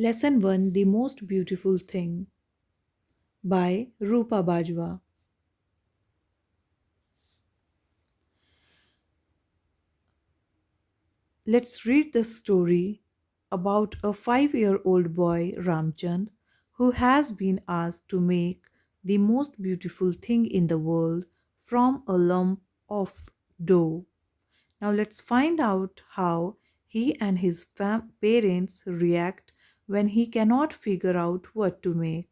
Lesson 1, The Most Beautiful Thing by Rupa Bajwa. Let's read the story about a 5-year-old boy, Ramchan, who has been asked to make the most beautiful thing in the world from a lump of dough. Now let's find out how he and his parents react when he cannot figure out what to make.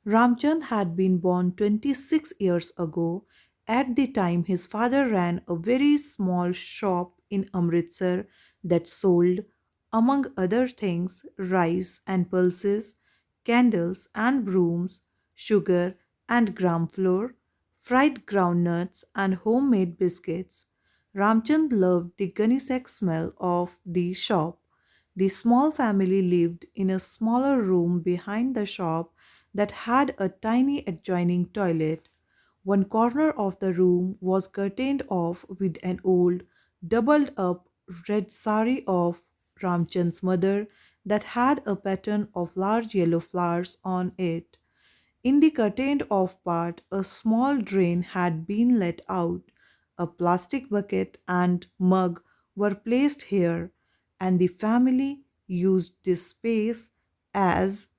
Ramchand had been born 26 years ago. At the time, his father ran a very small shop in Amritsar that sold, among other things, rice and pulses, candles and brooms, sugar and gram flour, fried groundnuts, and homemade biscuits. Ramchand loved the gunny-sack smell of the shop. The small family lived in a smaller room behind the shop that had a tiny adjoining toilet. One corner of the room was curtained off with an old, doubled up red sari of Ramchand's mother that had a pattern of large yellow flowers on it. In the curtained off part, a small drain had been let out. A plastic bucket and mug were placed here, and the family used this space as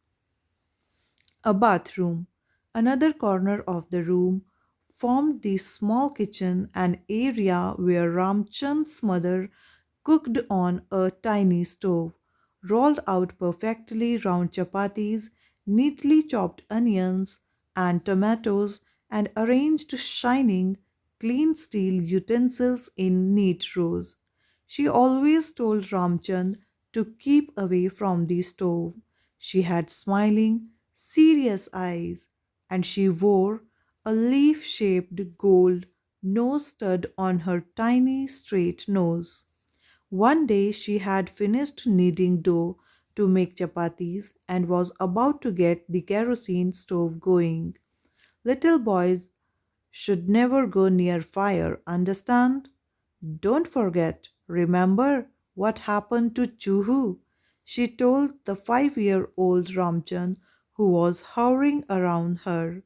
a bathroom. Another corner of the room formed the small kitchen, an area where Ramchand's mother cooked on a tiny stove, rolled out perfectly round chapatis, neatly chopped onions and tomatoes, and arranged shining, clean steel utensils in neat rows. She always told Ramchand to keep away from the stove. She had smiling, serious eyes, and she wore a leaf shaped gold nose stud on her tiny straight nose. One day she had finished kneading dough to make chapatis and was about to get the kerosene stove going. Little boys should never go near fire, understand? Don't forget, remember what happened to Chuhu? She told the 5-year-old Ramchan who was hovering around her.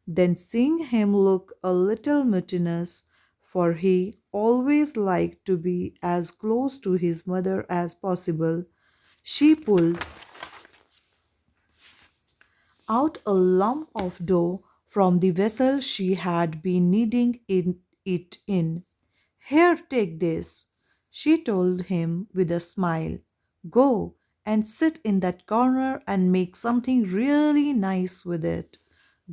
Then seeing him look a little mutinous, for he always liked to be as close to his mother as possible, she pulled out a lump of dough from the vessel she had been kneading it in. Here, take this, she told him with a smile. Go and sit in that corner and make something really nice with it.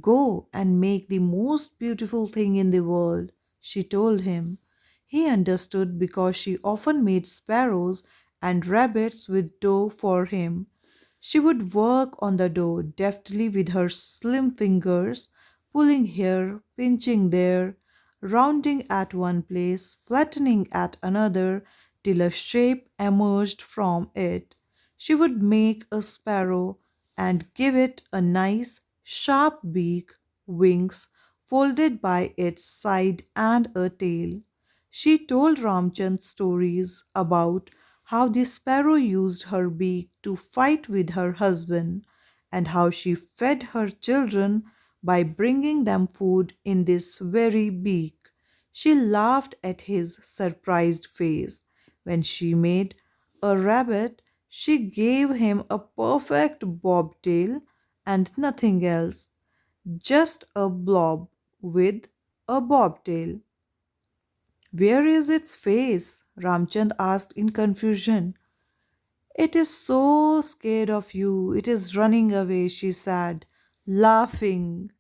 Go and make the most beautiful thing in the world, she told him. He understood because she often made sparrows and rabbits with dough for him. She would work on the dough deftly with her slim fingers, pulling here, pinching there, rounding at one place, flattening at another, till a shape emerged from it. She would make a sparrow and give it a nice, sharp beak, wings folded by its side, and a tail. She told Ramchand stories about how the sparrow used her beak to fight with her husband, and how she fed her children by bringing them food in this very beak. She laughed at his surprised face. When she made a rabbit, she gave him a perfect bobtail and nothing else, just a blob with a bobtail. Where is its face? Ramchand asked in confusion. It is so scared of you, it is running away, she said, laughing.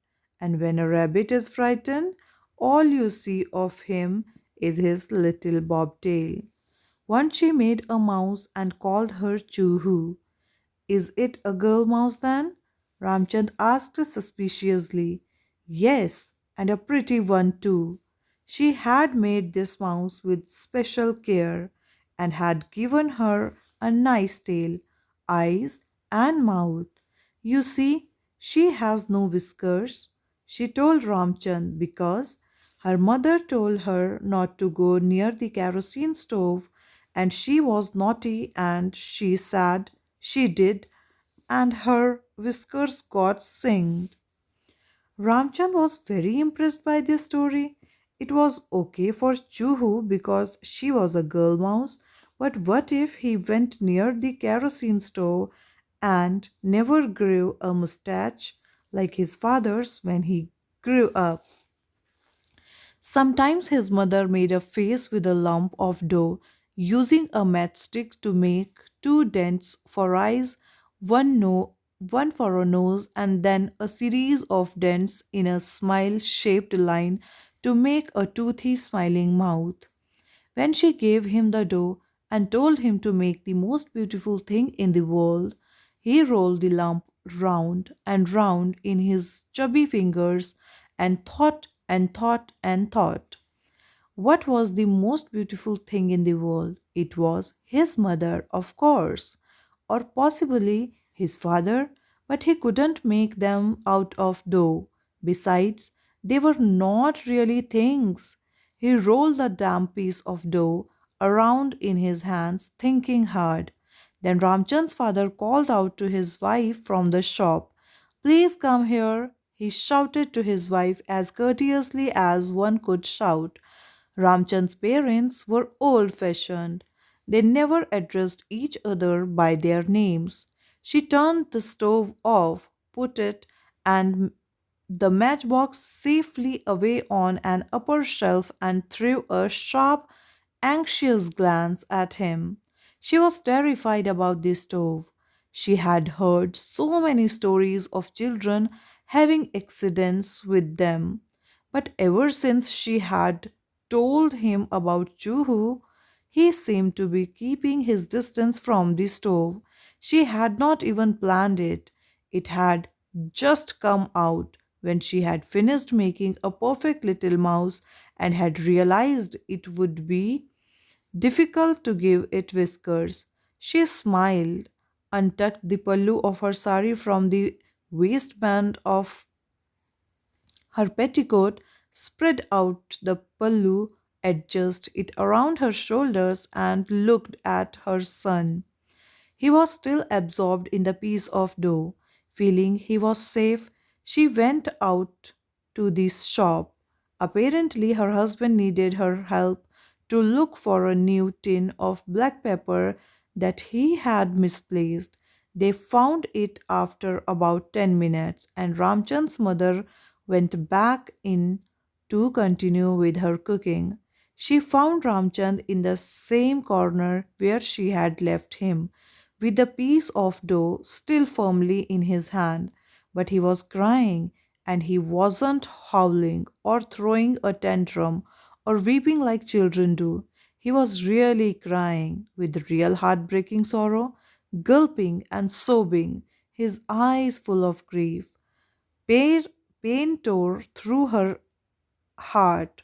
And when a rabbit is frightened, all you see of him is his little bobtail. Once she made a mouse and called her Choohoo. Is it a girl mouse then? Ramchand asked suspiciously. Yes, and a pretty one too. She had made this mouse with special care and had given her a nice tail, eyes, and mouth. You see, she has no whiskers, she told Ramchand, because her mother told her not to go near the kerosene stove and she was naughty and she said She did, and her whiskers got singed. Ramchand was very impressed by this story. It was okay for Chuhu because she was a girl mouse, but what if he went near the kerosene stove and never grew a mustache like his father's when he grew up? Sometimes his mother made a face with a lump of dough, using a matchstick to make two dents for eyes, one for a nose, and then a series of dents in a smile shaped line to make a toothy smiling mouth. When she gave him the dough and told him to make the most beautiful thing in the world, he rolled the lump round and round in his chubby fingers and thought and thought and thought. What was the most beautiful thing in the world? It was his mother, of course, or possibly his father, but he couldn't make them out of dough. Besides, they were not really things. He rolled the damp piece of dough around in his hands, thinking hard. Then Ramchand's father called out to his wife from the shop. Please come here, he shouted to his wife as courteously as one could shout. Ramchand's parents were old fashioned. They never addressed each other by their names. She turned the stove off, put it and the matchbox safely away on an upper shelf, and threw a sharp, anxious glance at him. She was terrified about the stove. She had heard so many stories of children having accidents with them, but ever since she had told him about Juhu, he seemed to be keeping his distance from the stove. She had not even planned it. It had just come out when she had finished making a perfect little mouse and had realized it would be difficult to give it whiskers. She smiled, untucked the pallu of her sari from the waistband of her petticoat, spread out the pallu, adjusted it around her shoulders, and looked at her son. He was still absorbed in the piece of dough. Feeling he was safe, she went out to the shop. Apparently, her husband needed her help to look for a new tin of black pepper that he had misplaced. They found it after about 10 minutes, and Ramchand's mother went back in to continue with her cooking. She found Ramchand in the same corner where she had left him, with the piece of dough still firmly in his hand. But he was crying, and he wasn't howling or throwing a tantrum or weeping like children do. He was really crying with real heartbreaking sorrow, gulping and sobbing, his eyes full of grief. Pain, pain tore through her heart.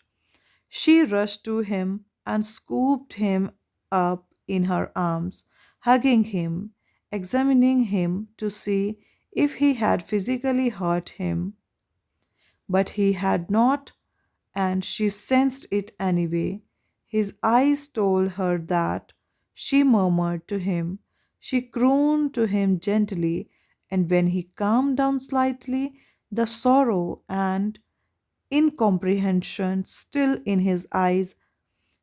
She rushed to him and scooped him up in her arms, hugging him, examining him to see if he had physically hurt him. But he had not, and she sensed it anyway. His eyes told her that. She murmured to him. She crooned to him gently, and when he calmed down slightly, the sorrow and incomprehension still in his eyes,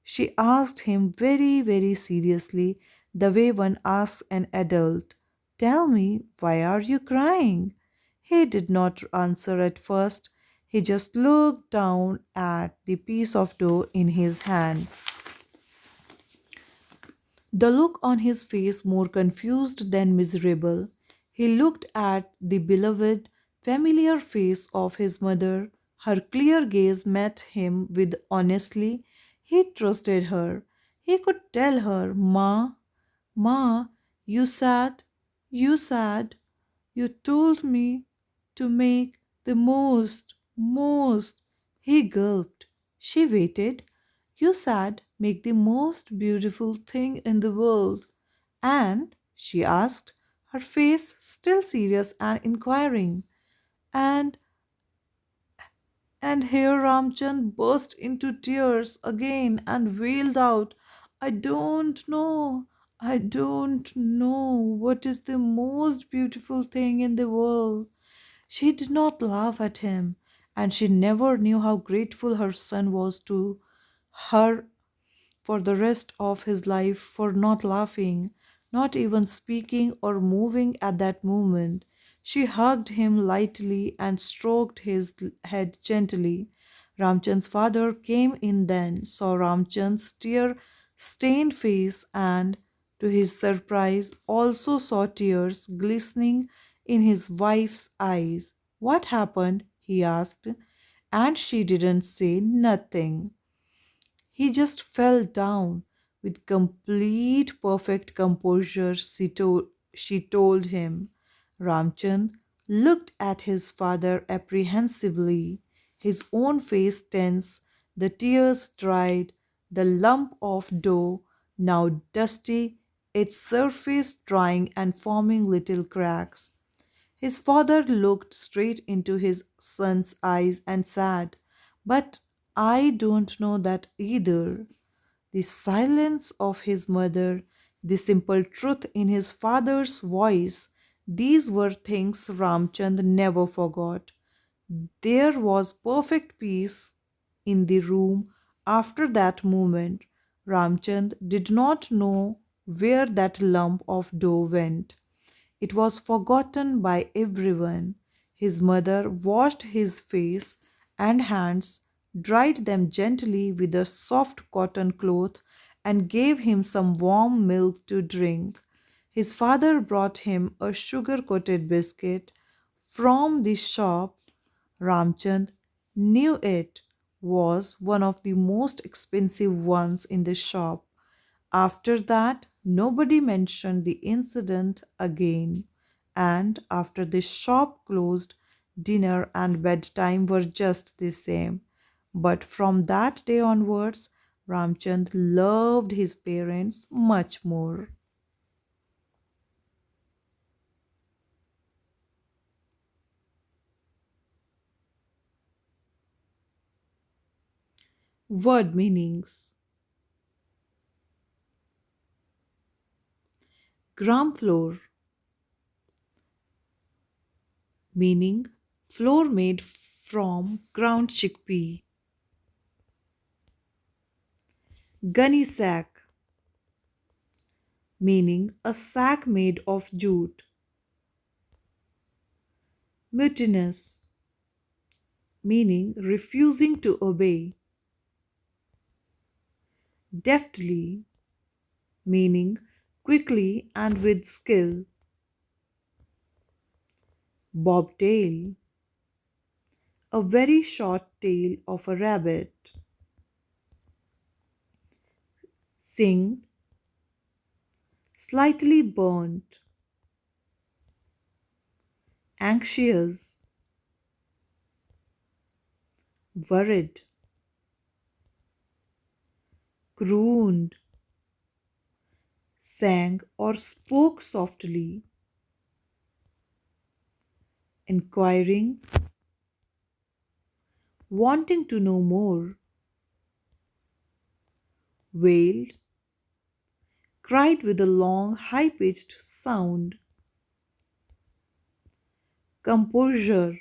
she asked him very, very seriously, the way one asks an adult, tell me, why are you crying? He did not answer at first. He just looked down at the piece of dough in his hand, the look on his face more confused than miserable. He looked at the beloved, familiar face of his mother. Her clear gaze met him with honestly. He trusted her. He could tell her, Ma, you sad, you told me to make the most. He gulped. She waited. You said, make the most beautiful thing in the world. And, she asked, her face still serious and inquiring. And, and here Ramchand burst into tears again and wailed out, I don't know. I don't know what is the most beautiful thing in the world. She did not laugh at him, and she never knew how grateful her son was to her for the rest of his life for not laughing, not even speaking or moving at that moment. She hugged him lightly and stroked his head gently. Ramchand's father came in then, saw Ramchand's tear stained face, and, to his surprise, also saw tears glistening in his wife's eyes. What happened? He asked, and she didn't say nothing. He just fell down with complete perfect composure, she told him. Ramchand looked at his father apprehensively, his own face tense, the tears dried, the lump of dough, now dusty, its surface drying and forming little cracks. His father looked straight into his son's eyes and said, "But I don't know that either." The silence of his mother, the simple truth in his father's voice, these were things Ramchand never forgot. There was perfect peace in the room after that moment. Ramchand did not know where that lump of dough went. It was forgotten by everyone. His mother washed his face and hands, dried them gently with a soft cotton cloth, and gave him some warm milk to drink. His father brought him a sugar coated biscuit from the shop. Ramchand knew it was one of the most expensive ones in the shop. After that, nobody mentioned the incident again, and after the shop closed, dinner and bedtime were just the same. But from that day onwards, Ramchand loved his parents much more. Word meanings: gram flour, meaning flour made from ground chickpea. Gunny sack, meaning a sack made of jute. Mutinous, meaning refusing to obey. Deftly, meaning quickly and with skill. Bobtail, a very short tail of a rabbit. Sing, slightly burnt. Anxious, worried. Crooned, sang or spoke softly. Inquiring, wanting to know more. Wailed, cried with a long, high pitched sound. Composure,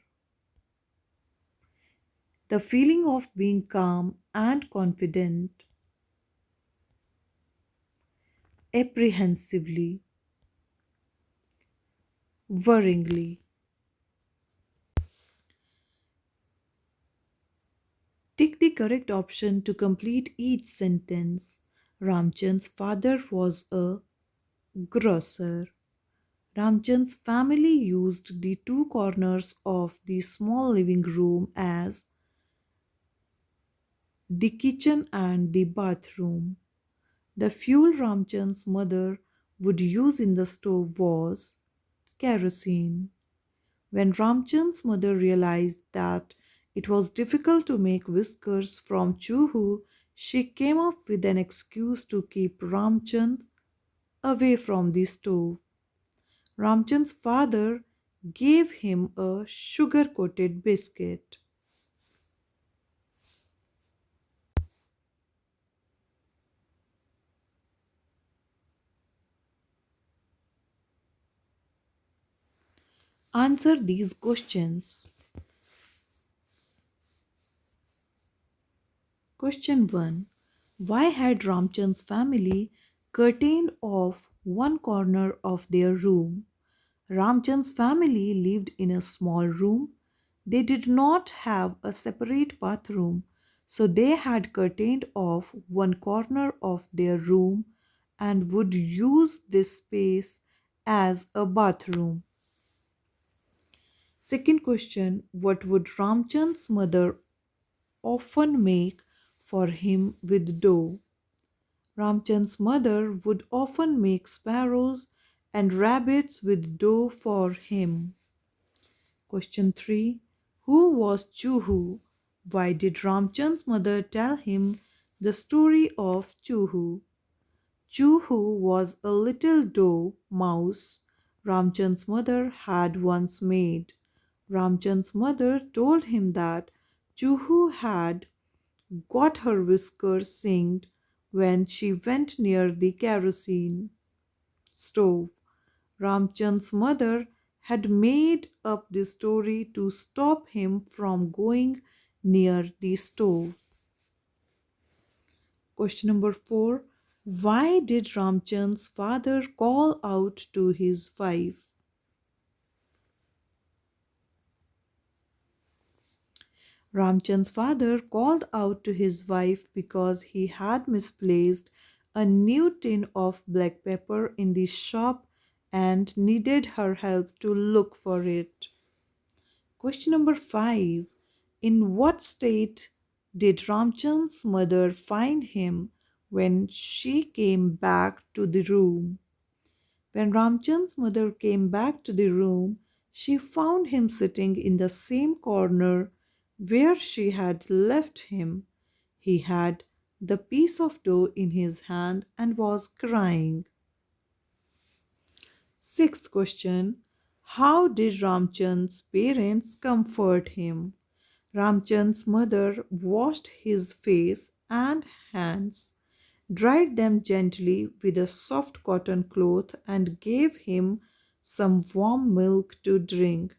the feeling of being calm and confident. Apprehensively, worryingly. Tick the correct option to complete each sentence. Ramchand's father was a grocer. Ramchand's family used the two corners of the small living room as the kitchen and the bathroom. The fuel Ramchand's mother would use in the stove was kerosene. When Ramchand's mother realized that it was difficult to make whiskers from Chuhu, she came up with an excuse to keep Ramchand away from the stove. Ramchand's father gave him a sugar coated biscuit. Answer these questions. Question 1. Why had Ramchand's family curtained off one corner of their room? Ramchand's family lived in a small room. They did not have a separate bathroom, so they had curtained off one corner of their room and would use this space as a bathroom. Second question. What would Ramchand's mother often make for him with dough? Ramchand's mother would often make sparrows and rabbits with dough for him. Question 3. Who was Chuhu? Why did Ramchand's mother tell him the story of Chuhu? Chuhu was a little dough mouse Ramchand's mother had once made. Ramchand's mother told him that Chuhu had got her whiskers singed when she went near the kerosene stove. Ramchand's mother had made up this story to stop him from going near the stove. Question number 4. Why did Ramchand's father call out to his wife? Ramchand's father called out to his wife because he had misplaced a new tin of black pepper in the shop and needed her help to look for it. Question number 5. In what state did Ramchand's mother find him when she came back to the room? When Ramchand's mother came back to the room, she found him sitting in the same corner where she had left him. He had the piece of dough in his hand and was crying. Sixth question. How did Ramchand's parents comfort him? Ramchand's mother washed his face and hands, dried them gently with a soft cotton cloth, and gave him some warm milk to drink.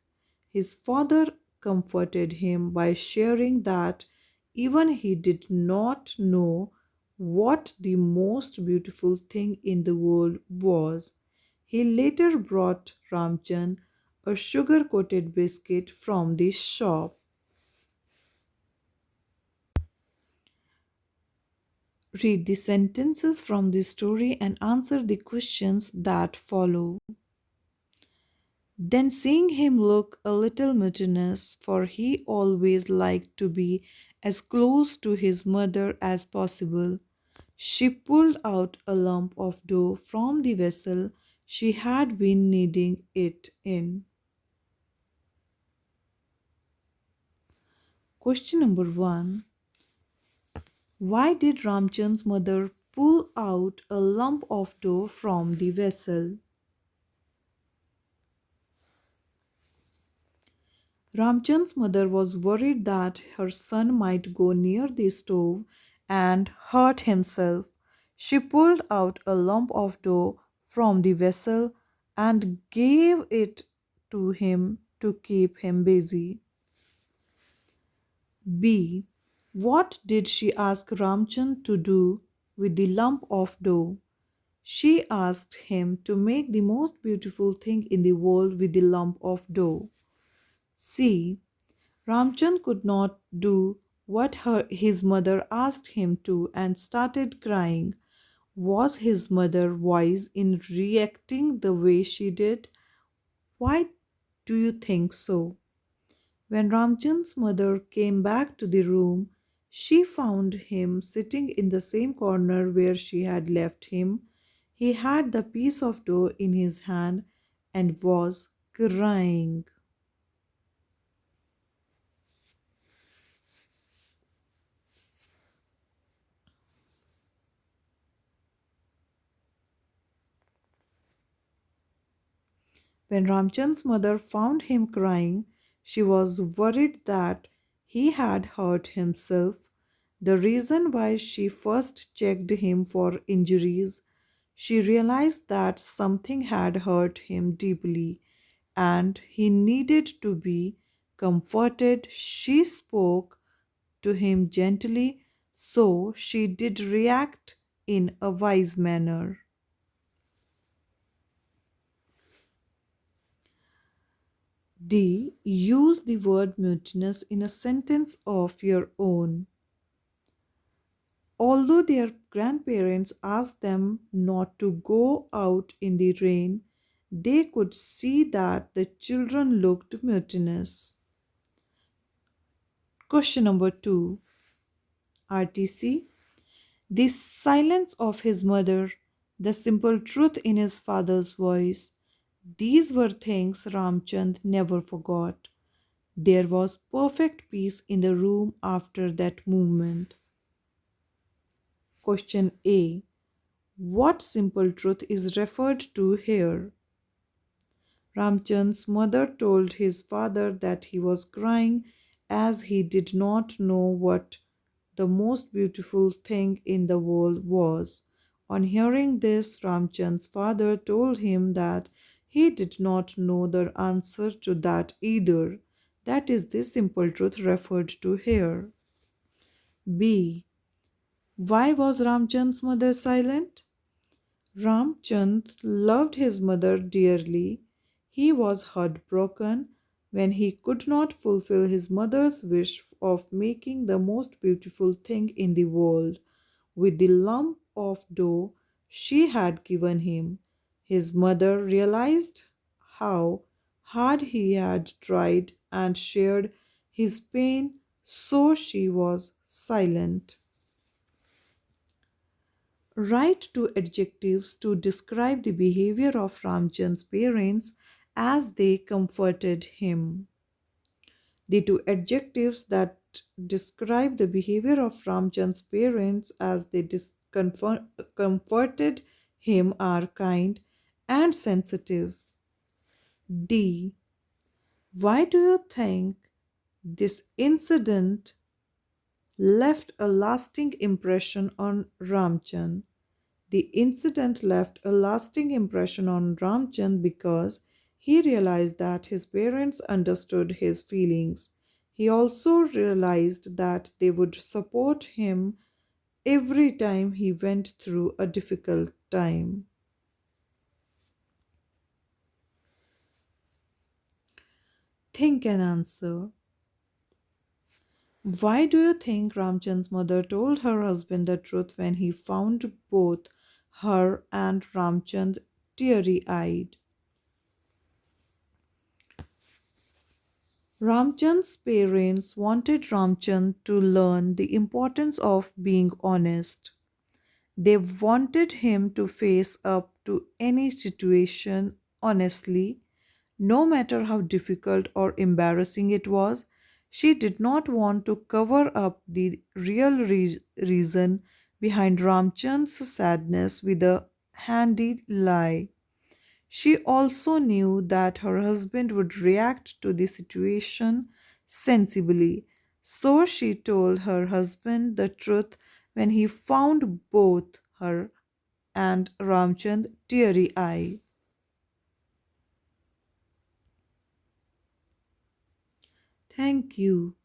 His father comforted him by sharing that even he did not know what the most beautiful thing in the world was. He later brought Ramchand a sugar coated biscuit from the shop. Read the sentences from the story and answer the questions that follow. Then, seeing him look a little mutinous, for he always liked to be as close to his mother as possible, she pulled out a lump of dough from the vessel she had been kneading it in. Question number 1. Why did Ramchand's mother pull out a lump of dough from the vessel? Ramchand's mother was worried that her son might go near the stove and hurt himself. She pulled out a lump of dough from the vessel and gave it to him to keep him busy. B. What did she ask Ramchand to do with the lump of dough? She asked him to make the most beautiful thing in the world with the lump of dough. C. Ramchand could not do what his mother asked him to and started crying. Was his mother wise in reacting the way she did? Why do you think so? When Ramchand's mother came back to the room, she found him sitting in the same corner where she had left him. He had the piece of dough in his hand and was crying. When Ramchand's mother found him crying, she was worried that he had hurt himself. The reason why she first checked him for injuries, she realized that something had hurt him deeply and he needed to be comforted. She spoke to him gently, so she did react in a wise manner. D. Use the word mutinous in a sentence of your own. Although their grandparents asked them not to go out in the rain, they could see that the children looked mutinous. Question number 2. RTC. The silence of his mother, the simple truth in his father's voice, these were things Ramchand never forgot. There was perfect peace in the room after that movement. Question A. What simple truth is referred to here? Ramchand's mother told his father that he was crying as he did not know what the most beautiful thing in the world was. On hearing this, Ramchand's father told him that he did not know the answer to that either. That is the simple truth referred to here. B. Why was Ramchand's mother silent? Ramchand loved his mother dearly. He was heartbroken when he could not fulfill his mother's wish of making the most beautiful thing in the world with the lump of dough she had given him. His mother realized how hard he had tried and shared his pain, so she was silent. Write two adjectives to describe the behavior of Ramchand's parents as they comforted him. The two adjectives that describe the behavior of Ramchand's parents as they comforted him are kind and sensitive. D. Why do you think this incident left a lasting impression on Ramchand? The incident left a lasting impression on Ramchand because he realized that his parents understood his feelings. He also realized that they would support him every time he went through a difficult time. Think and answer. Why do you think Ramchand's mother told her husband the truth when he found both her and Ramchand teary eyed? Ramchand's parents wanted Ramchand to learn the importance of being honest. They wanted him to face up to any situation honestly, no matter how difficult or embarrassing it was. She did not want to cover up the real reason behind Ramchand's sadness with a handy lie. She also knew that her husband would react to the situation sensibly, so she told her husband the truth when he found both her and Ramchand teary eyed. Thank you.